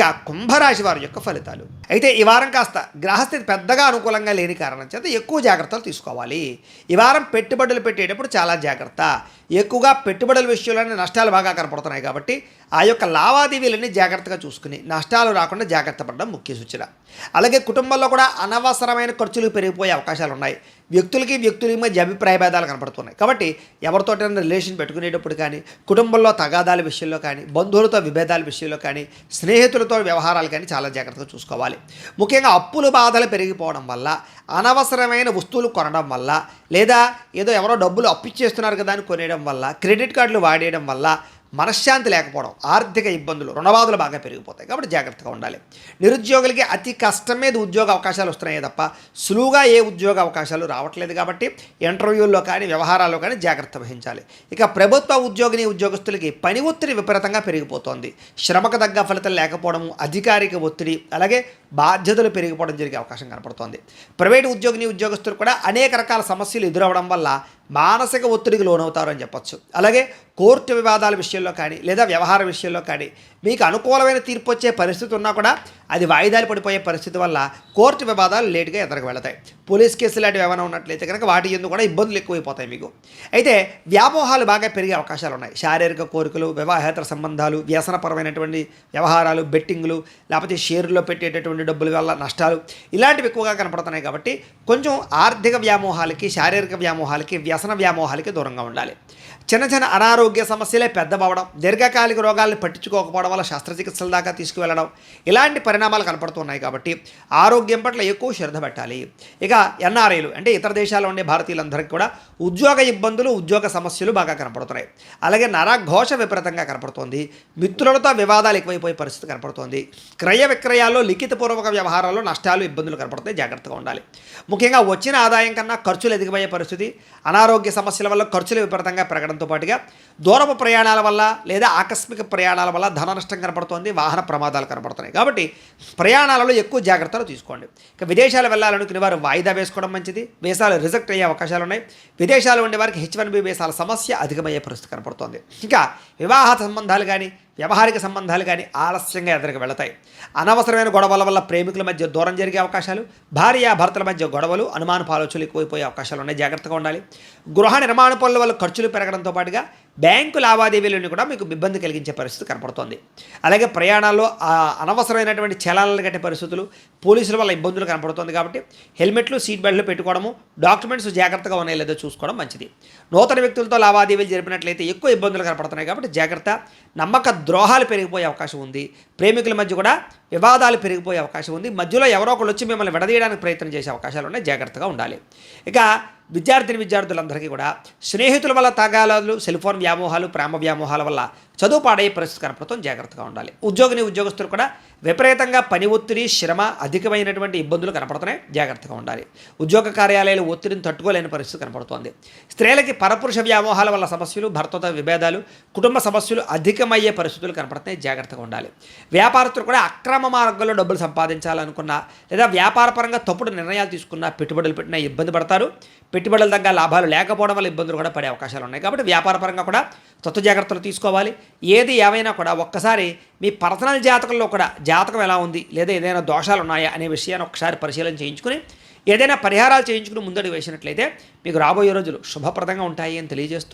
ఇక కుంభరాశి వారి యొక్క ఫలితాలు అయితే ఈ వారం కాస్త గ్రహస్థితి పెద్దగా అనుకూలంగా లేని కారణం చేత ఎక్కువ జాగ్రత్తలు తీసుకోవాలి. ఈ వారం పెట్టుబడులు పెట్టేటప్పుడు చాలా జాగ్రత్త. ఎక్కువగా పెట్టుబడుల విషయంలోనే నష్టాలు బాగా కనపడుతున్నాయి కాబట్టి ఆ యొక్క లావాదేవీలన్నీ జాగ్రత్తగా చూసుకుని నష్టాలు రాకుండా జాగ్రత్త పడడం ముఖ్య సూచన. అలాగే కుటుంబంలో కూడా అనవసరమైన ఖర్చులు పెరిగిపోయే అవకాశాలు ఉన్నాయి. వ్యక్తులకి మధ్య అభిప్రాయ భేదాలు కనపడుతున్నాయి కాబట్టి ఎవరితోటైనా రిలేషన్ పెట్టుకునేటప్పుడు కానీ, కుటుంబంలో తగాదాల విషయంలో కానీ, బంధువులతో విభేదాల విషయంలో కానీ, స్నేహితులతో వ్యవహారాలు కానీ చాలా జాగ్రత్తగా చూసుకోవాలి. ముఖ్యంగా అప్పులు బాధలు పెరిగిపోవడం వల్ల, అనవసరమైన వస్తువులు కొనడం వల్ల, లేదా ఏదో ఎవరో డబ్బులు అప్పిచ్చేస్తున్నారు కదా అని కొనేయడం వల్ల, క్రెడిట్ కార్డులు వాడేయడం వల్ల మనశ్శాంతి లేకపోవడం, ఆర్థిక ఇబ్బందులు, రుణబాధలు బాగా పెరిగిపోతాయి కాబట్టి జాగ్రత్తగా ఉండాలి. నిరుద్యోగులకి అతి కష్టం మీద ఉద్యోగ అవకాశాలు వస్తున్నాయి తప్ప సులువుగా ఏ ఉద్యోగ అవకాశాలు రావట్లేదు కాబట్టి ఇంటర్వ్యూల్లో కానీ వ్యవహారాల్లో కానీ జాగ్రత్త వహించాలి. ఇక ప్రభుత్వ ఉద్యోగస్తులకి పని ఒత్తిడి విపరీతంగా పెరిగిపోతుంది. శ్రమకు తగ్గ ఫలితం లేకపోవడము, అధికారిక ఒత్తిడి, అలాగే బాధ్యతలు పెరిగిపోవడం జరిగే అవకాశం కనపడుతోంది. ప్రైవేటు ఉద్యోగస్తులు కూడా అనేక రకాల సమస్యలు ఎదురవడం వల్ల మానసిక ఒత్తిడికి లోనవుతారని చెప్పొచ్చు. అలాగే కోర్టు వివాదాల విషయంలో కానీ లేదా వ్యవహార విషయంలో కానీ మీకు అనుకూలమైన తీర్పు వచ్చే పరిస్థితి ఉన్నా కూడా అది వాయిదాలు పడిపోయే పరిస్థితి వల్ల కోర్టు వివాదాలు లేటుగా ఎదురుకు వెళతాయి. పోలీస్ కేసులు లాంటివి ఏమైనా ఉన్నట్లయితే కనుక వాటి ఎందుకు కూడా ఇబ్బందులు ఎక్కువైపోతాయి మీకు. అయితే వ్యామోహాలు బాగా పెరిగే అవకాశాలు ఉన్నాయి. శారీరక కోరికలు, వివాహేతర సంబంధాలు, వ్యసనపరమైనటువంటి వ్యవహారాలు, బెట్టింగ్లు, లేకపోతే షేర్లో పెట్టేటటువంటి డబ్బుల వల్ల నష్టాలు ఇలాంటివి ఎక్కువగా కనపడుతున్నాయి కాబట్టి కొంచెం ఆర్థిక వ్యామోహాలకి, శారీరక వ్యామోహాలకి, వ్యసన వ్యామోహాలకి దూరంగా ఉండాలి. చిన్న అనారోగ్య సమస్యలే పెద్దవడం, దీర్ఘకాలిక రోగాలను పట్టించుకోకపోవడం వల్ల శస్త్రచికిత్సల దాకా తీసుకువెళ్ళడం ఇలాంటి పరిణామాలు కనపడుతున్నాయి కాబట్టి ఆరోగ్యం పట్ల ఎక్కువ శ్రద్ధ పెట్టాలి. ఇక ఎన్ఆర్ఐలు అంటే ఇతర దేశాల్లో ఉండే భారతీయులందరికీ కూడా ఉద్యోగ ఇబ్బందులు, ఉద్యోగ సమస్యలు బాగా కనపడుతున్నాయి. అలాగే నరఘోష విపరీతంగా కనపడుతోంది. మిత్రులతో వివాదాలు ఎక్కువైపోయే పరిస్థితి కనపడుతోంది. క్రయ విక్రయాల్లో లిఖితపూర్వక వ్యవహారాల్లో నష్టాలు, ఇబ్బందులు కనపడుతాయి. జాగ్రత్తగా ఉండాలి. ముఖ్యంగా వచ్చిన ఆదాయం కన్నా ఖర్చులు ఎదిగిపోయే పరిస్థితి, అనారోగ్య సమస్యల వల్ల ఖర్చులు విపరీతంగా పెరగడంతో పాటుగా దూరపు ప్రయాణాల వల్ల లేదా ఆకస్మిక ప్రయాణాల వల్ల ధన నష్టం కనపడుతోంది, వాహన ప్రమాదాలు కనపడుతున్నాయి. కాబట్టి ప్రయాణాలలో ఎక్కువ జాగ్రత్తలు తీసుకోండి. ఇక విదేశాలు వెళ్ళాలనుకునే వారు వాయిదా వేసుకోవడం మంచిది. వీసాలు రిజెక్ట్ అయ్యే అవకాశాలు ఉన్నాయి. విదేశాలు ఉండే వారికి H1B వీసాల సమస్య అధికమయ్యే పరిస్థితి కనపడుతోంది. ఇంకా వివాహ సంబంధాలు కానీ, వ్యవహారిక సంబంధాలు కానీ ఆలస్యంగా ఎదురుకు వెళతాయి. అనవసరమైన గొడవల వల్ల ప్రేమికుల మధ్య దూరం జరిగే అవకాశాలు, భార్యాభర్తల మధ్య గొడవలు, అనుమానపాలోచనలు ఎక్కువైపోయే అవకాశాలు ఉన్నాయి. జాగ్రత్తగా ఉండాలి. గృహ నిర్మాణ పనుల వల్ల ఖర్చులు పెరగడంతో పాటుగా బ్యాంకు లావాదేవీలను కూడా మీకు ఇబ్బంది కలిగించే పరిస్థితి కనపడుతోంది. అలాగే ప్రయాణాల్లో అనవసరమైనటువంటి చలానాలు కట్టే పరిస్థితులు, పోలీసుల వల్ల ఇబ్బందులు కనపడుతుంది కాబట్టి హెల్మెట్లు, సీట్ బెల్ట్లు పెట్టుకోవడము, డాక్యుమెంట్స్ జాగ్రత్తగా ఉన్నాయో లేదో చూసుకోవడం మంచిది. నూతన వ్యక్తులతో లావాదేవీలు జరిపినట్లయితే ఎక్కువ ఇబ్బందులు కనపడుతున్నాయి కాబట్టి జాగ్రత్త. నమ్మక ద్రోహాలు పెరిగిపోయే అవకాశం ఉంది. ప్రేమికుల మధ్య కూడా వివాదాలు పెరిగిపోయే అవకాశం ఉంది. మధ్యలో ఎవరో ఒకళ్ళు వచ్చి మిమ్మల్ని విడదీయడానికి ప్రయత్నం చేసే అవకాశాలు ఉన్నాయి. జాగ్రత్తగా ఉండాలి. ఇక విద్యార్థులందరికీ కూడా స్నేహితుల వల్ల తగాదాలు, సెల్ఫోన్ వ్యామోహాలు, ప్రేమ వ్యామోహాల వల్ల చదువు పాడయ్యే పరిస్థితి కనపడుతుంది. జాగ్రత్తగా ఉండాలి. ఉద్యోగస్తులు కూడా విపరీతంగా పని ఒత్తిడి, శ్రమ, అధికమైనటువంటి ఇబ్బందులు కనపడుతున్నాయి. జాగ్రత్తగా ఉండాలి. ఉద్యోగ కార్యాలయాలు ఒత్తిడిని తట్టుకోలేని పరిస్థితి కనపడుతోంది. స్త్రీలకి పరపురుష వ్యామోహాల వల్ల సమస్యలు, భర్తతో విభేదాలు, కుటుంబ సమస్యలు అధికమయ్యే పరిస్థితులు కనపడుతున్నాయి. జాగ్రత్తగా ఉండాలి. వ్యాపారస్తులు కూడా అక్రమ మార్గంలో డబ్బులు సంపాదించాలనుకున్నా లేదా వ్యాపారపరంగా తప్పుడు నిర్ణయాలు తీసుకున్నా, పెట్టుబడులు పెట్టినా ఇబ్బంది పడతారు. పెట్టుబడుల తగ్గ లాభాలు లేకపోవడం వల్ల ఇబ్బందులు కూడా పడే అవకాశాలు ఉన్నాయి. కాబట్టి వ్యాపారపరంగా కూడా జాగ్రత్తలు తీసుకోవాలి. ఏది ఏమైనా కూడా ఒక్కసారి మీ పర్సనల్ జాతకంలో కూడా జాతకం ఎలా ఉంది, లేదా ఏదైనా దోషాలు ఉన్నాయా అనే విషయాన్ని ఒకసారి పరిశీలన చేయించుకుని ఏదైనా పరిహారాలు చేయించుకుని ముందడుగు వేసినట్లయితే మీకు రాబోయే రోజులు శుభప్రదంగా ఉంటాయి అని తెలియజేస్తూ